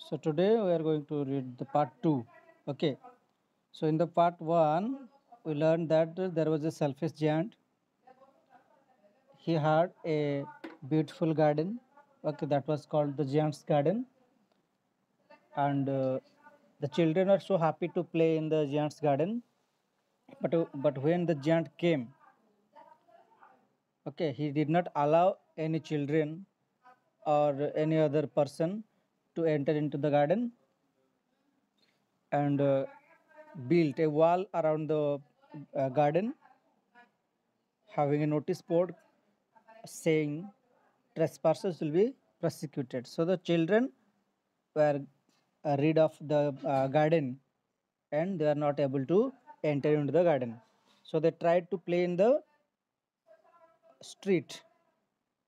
So today we are going to read the part 2. Okay. So in the part 1 we learned that there was a selfish giant. He had a beautiful garden. Okay, that was called the giant's garden, and the children are so happy to play in the giant's garden. But when the giant came, okay, he did not allow any children or any other person to enter into the garden, and built a wall around the garden, having a notice board saying trespassers will be prosecuted. So the children were rid of the garden, and they are not able to enter into the garden. So they tried to play in the street,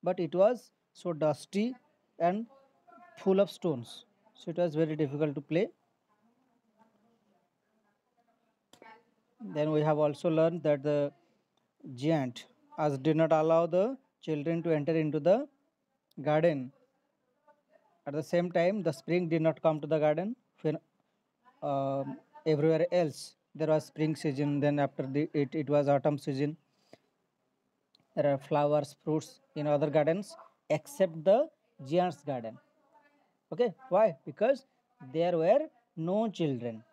but it was so dusty and full of stones. So it was very difficult to play. Then we have also learned that the giant as did not allow the children to enter into the garden. At the same time, the spring did not come to the garden. When everywhere else there was spring season, then after it was autumn season. There are flowers, fruits in other gardens except the giant's garden. Okay, why? Because there were no children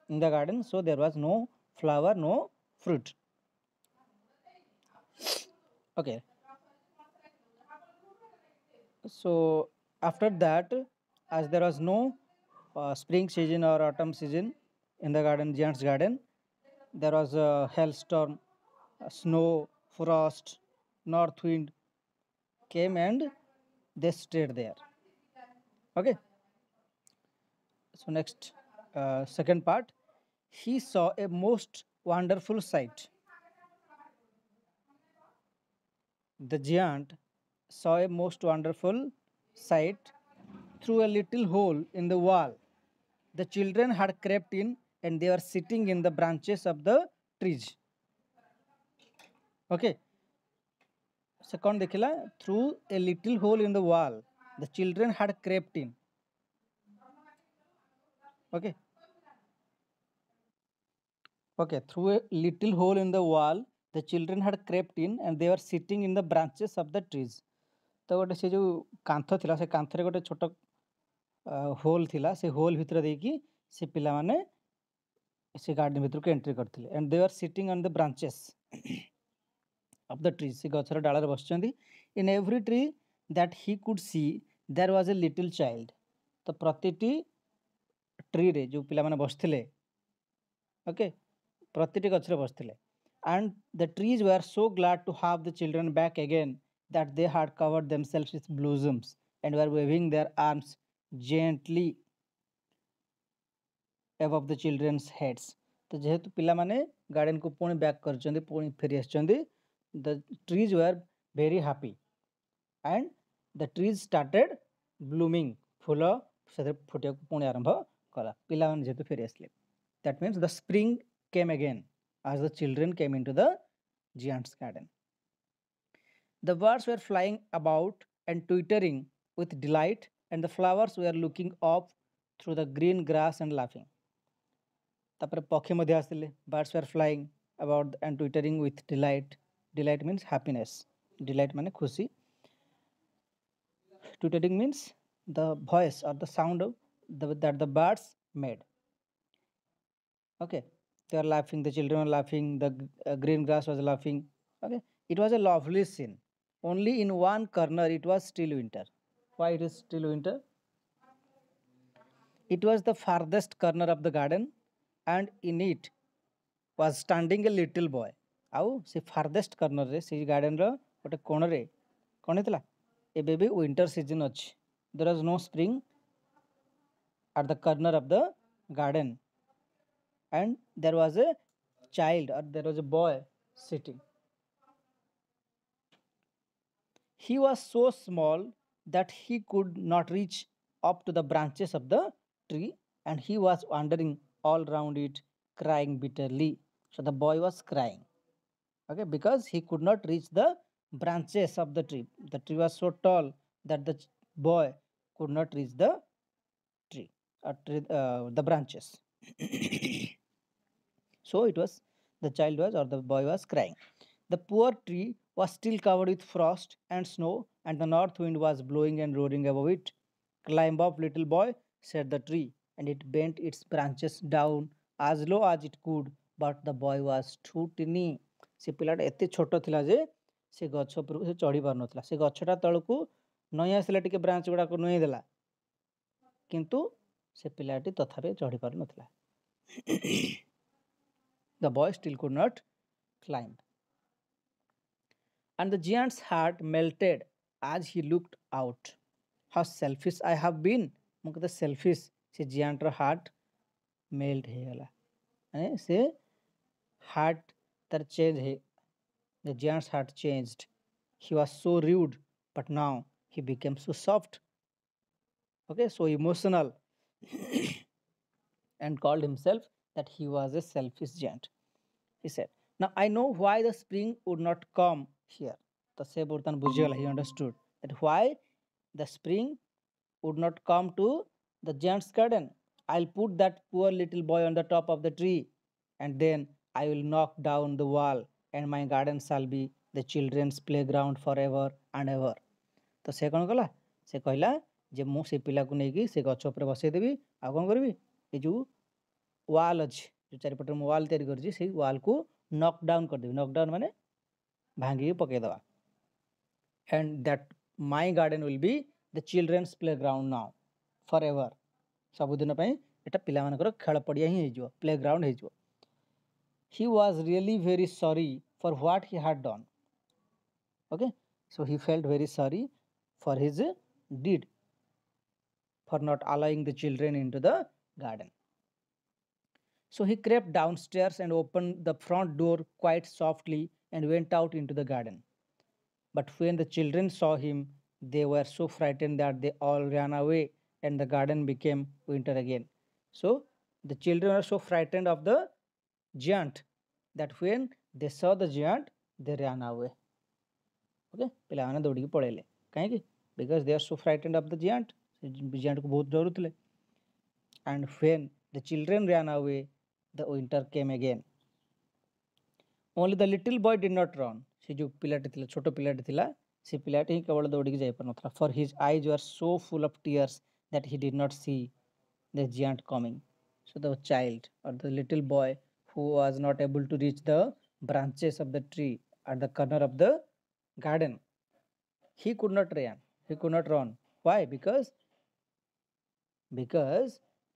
in the garden, so there was no flower, no fruit. Okay, so after that, as there was no spring season or autumn season in the garden, giant's garden, there was a hailstorm, snow, frost, north wind came, and they stayed there. Okay, so next, second part, he saw a most wonderful sight. The giant saw a most wonderful sight through a little hole in the wall. The children had crept in, and they were sitting in the branches of the trees. Okay. Second देखिला, through a little hole in the wall, the children had crept in. Okay. Okay. Through a little hole in the wall, the children had crept in, and they were sitting in the branches of the trees. तो गोटे से जो कांथ थिला से कांथरे गोटे छोट whole थिला से होल भितर देकी से पिला माने से गार्डन भितर को एंट्री करथिले, and they are sitting on the branches of the trees. से गछर डाଳରେ बसचंदी. In every tree that he could see there was a little child. तो प्रतिटी ट्री रे जो पिला माने बसथिले, okay, प्रतिटी गछरे बसथिले, and the trees were so glad to have the children back again that they had covered themselves with blossoms and were waving their arms gently above the children's heads. तो जेहेतु पिला माने garden को पुणी back करचंदी, पुणी फेरी आछंदी, the trees were very happy and the trees started blooming. फूल से फुटिया पुणी आरंभ कला, पिला माने जेहेतु फेरी आसले. That means the spring came again as the children came into the giant's garden. The birds were flying about and twittering with delight, and the flowers were looking up through the green grass and laughing. तापर पक्षी मध्ये आसले, birds were flying about and twittering with delight. Delight means happiness. Delight माने खुशी. Twittering means the voice or the sound of that the birds made. Okay, they are laughing. The children are laughing. The green grass was laughing. Okay, it was a lovely scene. Only in one corner it was still winter. Why it is still winter? It was the farthest corner of the garden, and in it was standing a little boy. आउ से farthest corner रे से garden रो गोटे कोण रे कोण हेतला, एबे भी विंटर सीजन अछि. There was no spring at the corner of the garden, and there was a child, or there was a boy sitting. He was so small that he could not reach up to the branches of the tree, and he was wandering all round it, crying bitterly. So the boy was crying, okay, because he could not reach the branches of the tree. The tree was so tall that the boy could not reach the tree. the branches. So it was the child was or the boy was crying. The poor tree was still covered with frost and snow, and the north wind was blowing and roaring above it. Climb up, little boy, said the tree, and it bent its branches down as low as it could, but the boy was too tiny. ସେ ପିଲାଟା ଏତେ ଛୋଟ ଥିଲା ଯେ ସେ ଗଛ ଉପରକୁ ସେ ଚଢ଼ି ପାରୁନଥିଲା। ସେ ଗଛଟା ତଳକୁ ନଇଁ ଆସିଲା, ଟିକେ ବ୍ରାଞ୍ଚ ଗୁଡ଼ାକ ନଇଁ ଦେଲା, କିନ୍ତୁ ସେ ପିଲାଟି ତଥାପି ଚଢ଼ି ପାରୁନଥିଲା। The boy still could not climb. And the giant's heart melted as he looked out. How selfish I have been. ମୁଁ କେତେ selfish, ସେ giantର heart melt ହେଇଗଲା, ମାନେ ସେ heart ତାର change ହେଇ, the giant's heart changed. He was so rude, but now he became so soft, okay, so emotional, and called himself that he was a selfish giant. He said, now I know why the spring would not come here. ତ ସେ ବର୍ତ୍ତମାନ ବୁଝିଗଲା, he understood that why the spring would not come to the giant's garden. I'll put that poor little boy on the top of the tree, and then I will knock down the wall, and my garden shall be the children's playground forever and ever. ତ ସେ କ'ଣ କଲା, ସେ କହିଲା ଯେ ମୁଁ ସେ ପିଲାକୁ ନେଇକି ସେ ଗଛ ଉପରେ ବସେଇଦେବି, ଆଉ କ'ଣ କରିବି, ଏ ଯେଉଁ ୱାଲ୍ ଅଛି, ଯେଉଁ ଚାରିପଟରେ ମୁଁ ୱାଲ୍ ତିଆରି କରିଛି, ସେଇ ୱାଲ୍କୁ ନକ୍ ଡାଉନ୍ କରିଦେବି। ନକ୍ ଡାଉନ୍ ମାନେ ଭାଙ୍ଗିକି ପକାଇଦେବା। and that my garden will be the children's playground now forever. ସବୁଦିନ ପାଇଁ ଏଟା ପିଲାମାନଙ୍କର ଖେଳ ପଡ଼ିଆ ହିଁ ହେଇଯିବ, ପ୍ଲେଗ୍ରାଉଣ୍ଡ ହେଇଯିବ। He was really very sorry for what he had done. Okay, so he felt very sorry for his deed, for not allowing the children into the garden. So he crept downstairs and opened the front door quite softly and went out into the garden. But when the children saw him, they were so frightened that they all ran away, and the garden became winter again. So the children were so frightened of the giant that when they saw the giant, they ran away. Okay, ପିଲାମାନେ ଦୌଡ଼ିକି ପଳେଇଲେ, କାହିଁକି? Because they are so frightened of the giant. giant को बहुत ଡରୁଥିଲେ. And when the children ran away, the winter came again. Only the little boy did not run. ସେ ଯେଉଁ ପିଲାଟି ଥିଲା, ଛୋଟ ପିଲାଟି ଥିଲା, ସେ ପିଲାଟି ହିଁ କେବଳ ଦୌଡ଼ିକି ଯାଇପାରୁନଥିଲା। For his eyes were so full of tears that he did not see the giant coming. So the child or the little boy who was not able to reach the branches of the tree at the corner of the garden, he could not run. He could not run. Why? Because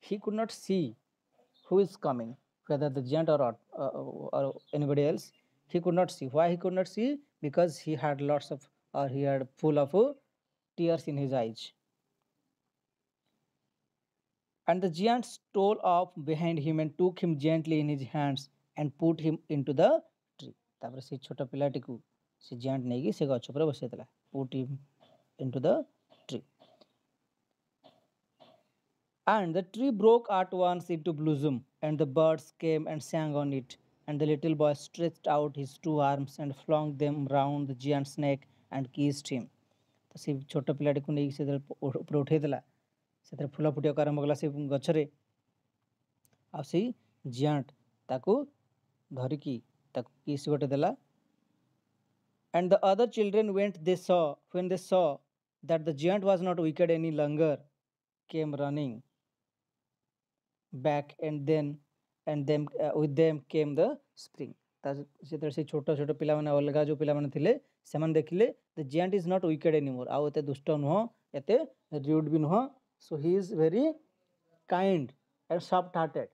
he could not see who is coming, whether the giant or anybody else. He could not see. Why he could not see? Because he had lots of, or he had full of tears in his eyes. And the giant stole off behind him and took him gently in his hands and put him into the tree. ତାପରେ ସେ ଛୋଟ ପିଲାଟିକୁ ସେ giant ନେଇକି ସେ ଗଛ ଉପରେ ବସେଇଦେଲା. Put him into the tree. And the tree broke at once into blossom, and the birds came and sang on it. And the little boy stretched out his two arms and flung them round the giant's neck and kissed him. ତ ସେ ଛୋଟ ପିଲାଟିକୁ ନେଇକି ସେ ଉପରେ ଉଠେଇଦେଲା, ସେଥିରେ ଫୁଲ ଫୁଟିବାକୁ ଆରମ୍ଭ କଲା ସେ ଗଛରେ, ଆଉ ସେଇ ଜିଆଣ୍ଟ ତାକୁ ଧରିକି ତାକୁ କିସ୍ ଗୋଟେ ଦେଲା. And the other children when they saw that the giant was not wicked any longer, came running back, and them with them came the spring. ଯେତେବେଳେ ସେ ଛୋଟ ଛୋଟ ପିଲାମାନେ ଅଲଗା ଯେଉଁ ପିଲାମାନେ ଥିଲେ ସେମାନେ ଦେଖିଲେ the giant is not wicked anymore, ଆଉ ଏତେ ଦୁଷ୍ଟ ନୁହଁ, ଏତେ rude ବି ନୁହଁ, so he is very kind and soft hearted.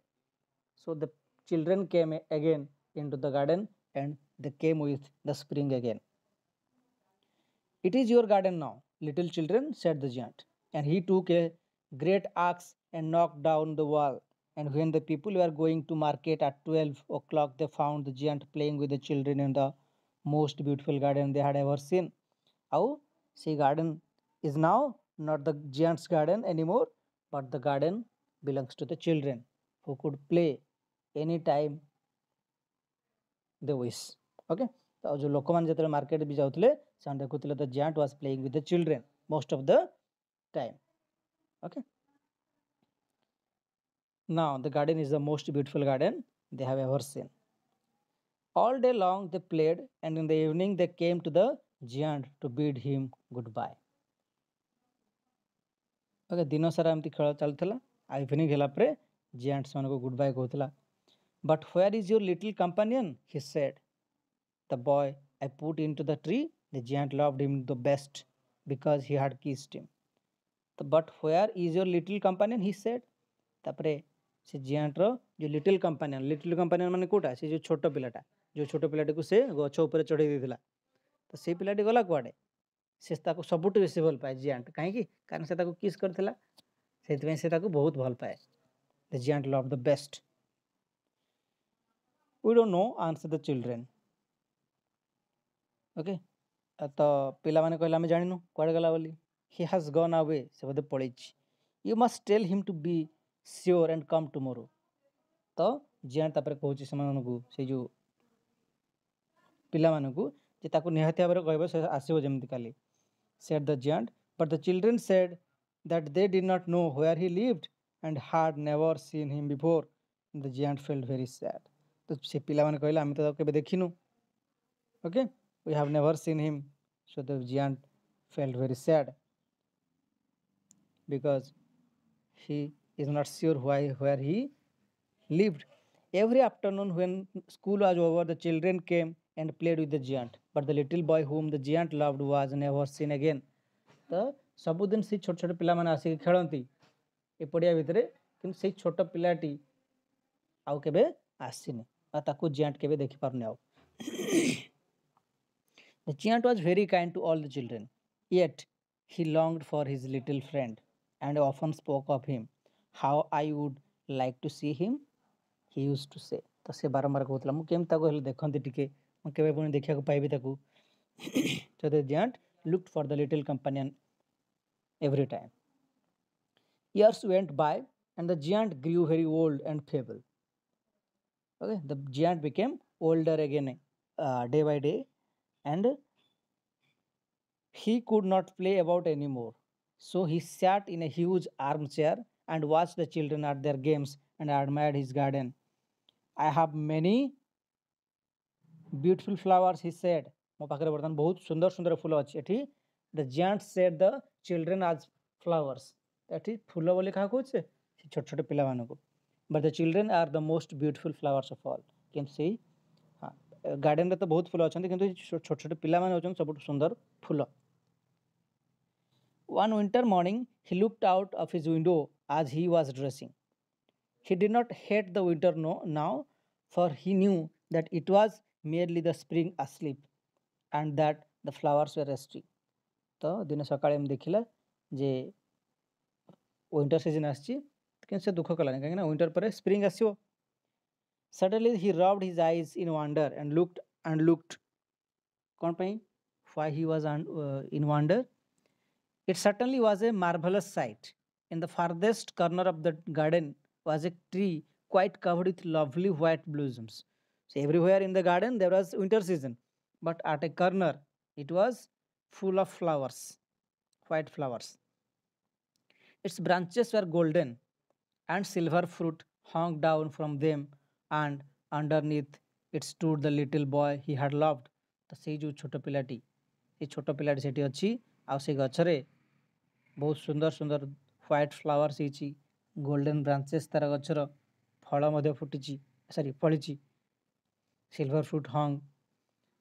So the children came again into the garden, and they came with the spring again. It is your garden now, little children, said the giant. And he took a great axe and knocked down the wall. And when the people were going to market at 12 o'clock, they found the giant playing with the children in the most beautiful garden they had ever seen. How? See, garden is now not the giant's garden anymore, but the garden belongs to the children who could play anytime they wish. Okay? तो जो ଲୋକମାନେ ଯେତେବେଳେ market ବି ଯାଉଥିଲେ ସେମାନେ ଦେଖୁଥିଲେ the giant was playing with the children most of the time. Okay? Now the garden is the most beautiful garden they have ever seen. All day long they played, and in the evening they came to the giant to bid him goodbye. Okay, दिन सारा एमती खेल चलता evening है giant से good bye कहला. But where is your little companion? He said. The boy I put into the tree, the giant loved him the best because he had kissed him. But where is your little companion? He said. तापरे से giant रो जो little companion माने कोटा से जो छोट पिलाटा जो छोट पिलाटी को से गछ ऊपर चढ़े देथिला तो से पिलाटी गला कुआडे से ताको सबुठ बेसी भल पाए जियांट काहे कारण से ताको किस करथिला सेति से ताको बहुत भल पाए. The giant love the best. We don't know, answer the children. Okay, तो पिला माने कहला हमें जानिनु कुआडे गला बोली. He has gone away से बोधे पळेछि. You must tell him to be sure and come tomorrow. तो जियांट तापर कहूछि समानकु से जो पिला मानकु जे ताकु निहाती भाबरे कहबो से आसीबो जेमति काली. Said the giant, but the children said that they did not know where he lived and had never seen him before. The giant felt very sad. तो से पिला माने कहला हम तो केबे देखिनु. Okay, we have never seen him. So the giant felt very sad because he is not sure where he lived. Every afternoon when school was over, the children came and played with the giant. But the little boy whom the giant loved was never seen again. तो सबुदिन से छोट छोट पिला माने आसिक खेलती ए पड़िया भितरे किंतु से छोट पिलाटी आउ केबे आसीनी आ ताकू जियांट केबे देखि पारने आउ. The giant was very kind to all the children, yet he longed for his little friend and often spoke of him. How I would like to see him, he used to say. तो से बारंबार कहूतला मु केम ताको हेले देखंती टिके मु केबे पुनी देखिया को पाइबे ताकू. So the giant looked for the little companion every time. Years went by and the giant grew very old and feeble. Okay, the giant became older again day by day and he could not play about anymore. So he sat in a huge armchair and watched the children at their games and admired his garden. I have many beautiful flowers, he said. ମୋ ପାଖରେ ବର୍ତ୍ତମାନ ବହୁତ ସୁନ୍ଦର ସୁନ୍ଦର ଫୁଲ ଅଛି. ଏଠି the giant said the children as flowers. ଏଠି ଫୁଲ ବୋଲି କାହା କହୁଛେ ସେ ଛୋଟ ଛୋଟ ପିଲାମାନଙ୍କୁ. But the children are the most beautiful flowers of all. କିନ୍ତୁ ସେଇ ଗାର୍ଡେନରେ ତ ବହୁତ ଫୁଲ ଅଛନ୍ତି କିନ୍ତୁ ଛୋଟ ଛୋଟ ପିଲାମାନେ ହେଉଛନ୍ତି ସବୁଠୁ ସୁନ୍ଦର ଫୁଲ. One winter morning, he looked out of his window as he was dressing. He did not hate the winter now, for he knew that it was merely the spring asleep and that the flowers were resting. तो दिन सकाळे हम देखिला जे winter season आछि किन से दुख कलानी काहे ना विंटर पर स्प्रिंग आसीओ. Suddenly he rubbed his eyes in wonder and looked कोन पई why he was in wonder. It certainly was a marvelous sight. In the farthest corner of the garden was a tree quite covered with lovely white blossoms. So everywhere in the garden there was winter season, but at a corner it was full of flowers, white flowers. Its branches were golden and silver fruit hung down from them, and underneath it stood the little boy he had loved. तो से जो छोट पिलाटी ये छोट पिलाटी सेठी अछि आ से गछरे बहुत सुंदर सुंदर व्हाइट फ्लावर्स ହେଇଛି गोल्डन ब्रांचेस तार गछर फल मध्ये फुटिछि sorry फळिछि silver fruit hung.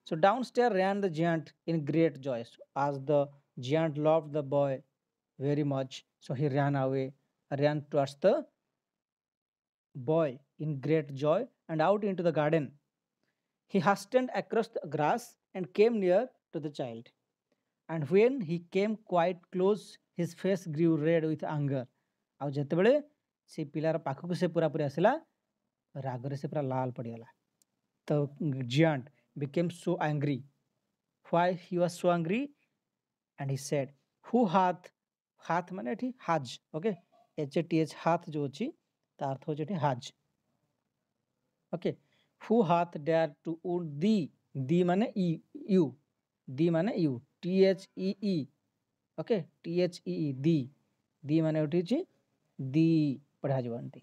So downstairs ran the giant in great joy. As the giant loved the boy very much, so he ran towards the boy in great joy and out into the garden. He hastened across the grass and came near to the child. And when he came quite close, his face grew red with anger. ଆଉ ଯେତେବେଳେ ସେ ପିଲାର ପାଖକୁ ସେ ପୁରାପୁରି ଆସିଲା ରାଗରେ ସେ ପୁରା ଲାଲ ପଡ଼ିଗଲା. The giant became so angry. Why he was so angry? And he said, who hath माने एठी हाज. ओके HATH हाथ जो अछि ता अर्थ होछि एठी हाज. Okay who hath dared to wound thee माने you दी माने you THEE. ओके THEE दी माने उठी दी पढ़ा जवंती.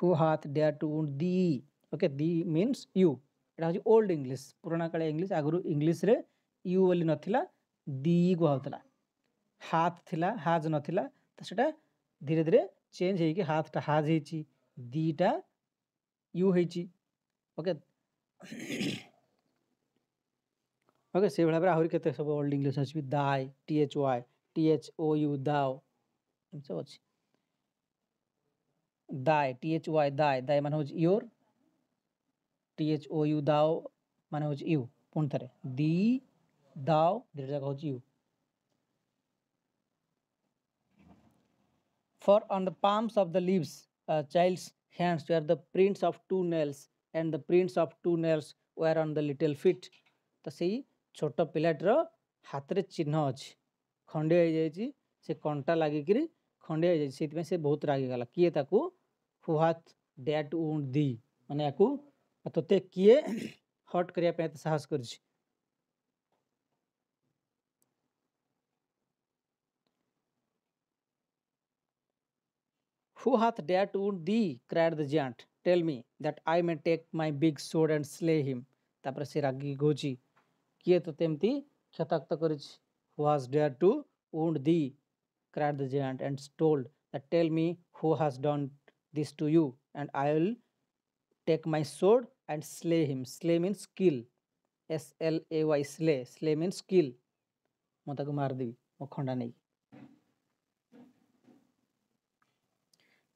Who hath dare to wound thee okay thee means you एटा हूँ ओल्ड इंग्लिश पुराना काले इंग्लिश आगु इंग्लिश रे यू बोली नथिला दी कहउतला हाथ थिला हाज नथिला तो सेटा धीरे धीरे चेंज होइके हाथटा हाज हेची दीटा यू हेची ओके ओके से भाव आहरी केते सब ओल्ड इंग्लिश अछि दाई THY दाओ सब अछि दाई THY दाई दाई माने होची योर THOU दाओ माने होची यू पुन थरे दी दाओ धीरे जगह होची you For on the palms of the leaves, a child's hands were the prints of 2 nails, and the prints of 2 nails were on the little feet. तो सही छोट पिलाटर हाथ रे चिन्ह अछि खंडे हो जाइछि से कंटा लागिकरी खंडे हो जाइछि सेति से बहुत रागी गला किए ताकू who hath dare to wound दी माने याकू तते किए हट करिया पे साहस करछि Who hath dared to wound thee? Cried the giant. Tell me, that I may take my big sword and slay him. तापर से रागी गोची किए तो तेमती क्षताक्त करिछि Who has dared to wound thee? Cried the giant and told that tell me who has done this to you, and I will take my sword and slay him. Slay means kill. SLAY slay. Slay means kill. ମୁଁ ତାକୁ ମାରିଦେବି ମୋ ଖଣ୍ଡା ନେଇ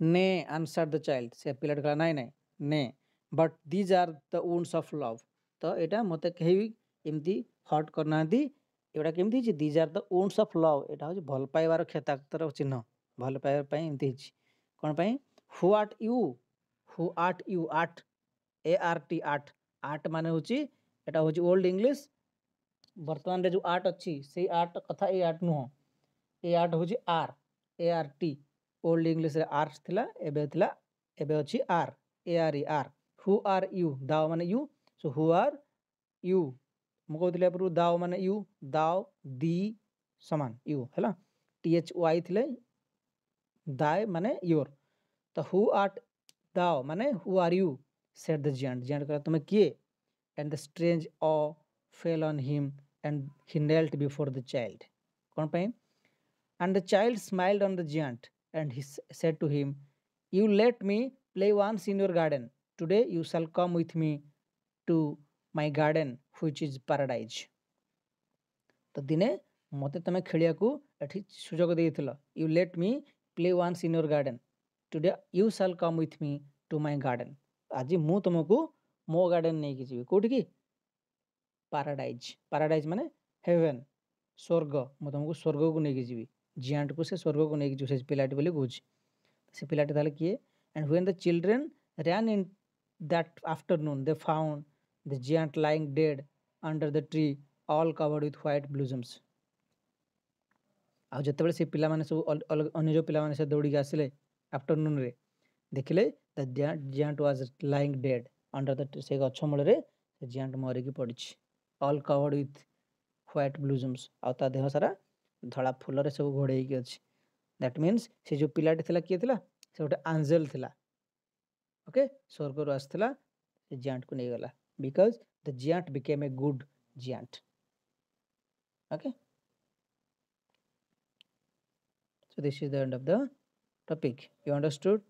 Nay, answered the child. से plot कहला नाई नाई nay, but these are the wounds of love. तो एटा मते कहि एमती हट करनांती एटा केमती छि these are the wounds of love. एटा हो भल पाइबार क्षताक्तर चिन्ह भल पाइबार पई एमती छि कोन पई who art you art ART art माने होची एटा होची ओल्ड इंग्लिश वर्तमान रे जो आर्ट अछि से आर्ट कथा ए आर्ट नुह ए आर्ट होची आर ART ओल्ड इंग्लिश रे आर्ट थिला एबे अछि are ARE are who are you thou माने you so who are you मु कहथिले पर दाओ माने यू दाओ दी समान यू हैला THY थिले दाय माने योर तो हु आर्ट दाओ माने who are you said the giant कहला तुमे किए and the strange awe fell on him and he knelt before the child कोन पई and the child smiled on the giant and he said to him you let me play once in your garden today you shall come with me to my garden which is paradise तो दिने मते तमे खेलिया को एठी सुजोग देइथिलो you let me play once in your garden today you shall come with me to my garden आज मु तुमको मो गार्डन नै कि जीवी कोठी की paradise माने heaven स्वर्ग मु तुमको स्वर्ग को नै कि जीवी जियांट को से स्वर्ग को नै कि जो से पिलाटी बोली गुज से पिलाटी ताले किए and when the children ran in that afternoon they found the giant lying dead under the tree all covered with white blossoms आ जते बेले से पिला माने सब अन्य जो पिला माने से दौड़ी के आसिले आफ्टरनून रे देखिले the giant was lying dead under the tree से गछ मूल रे से giant मरि की पड़िछि all covered with white blossoms आ ता देह सारा धला फूल रे सब घोड़ेई के अछि दैट मीन्स से जो पिलाटी थिला किए थिला से गोटे एंजल थिला ओके स्वर्ग रो आस्थिला से giant को नै गला because the giant became a good giant okay so this is the end of the topic you understood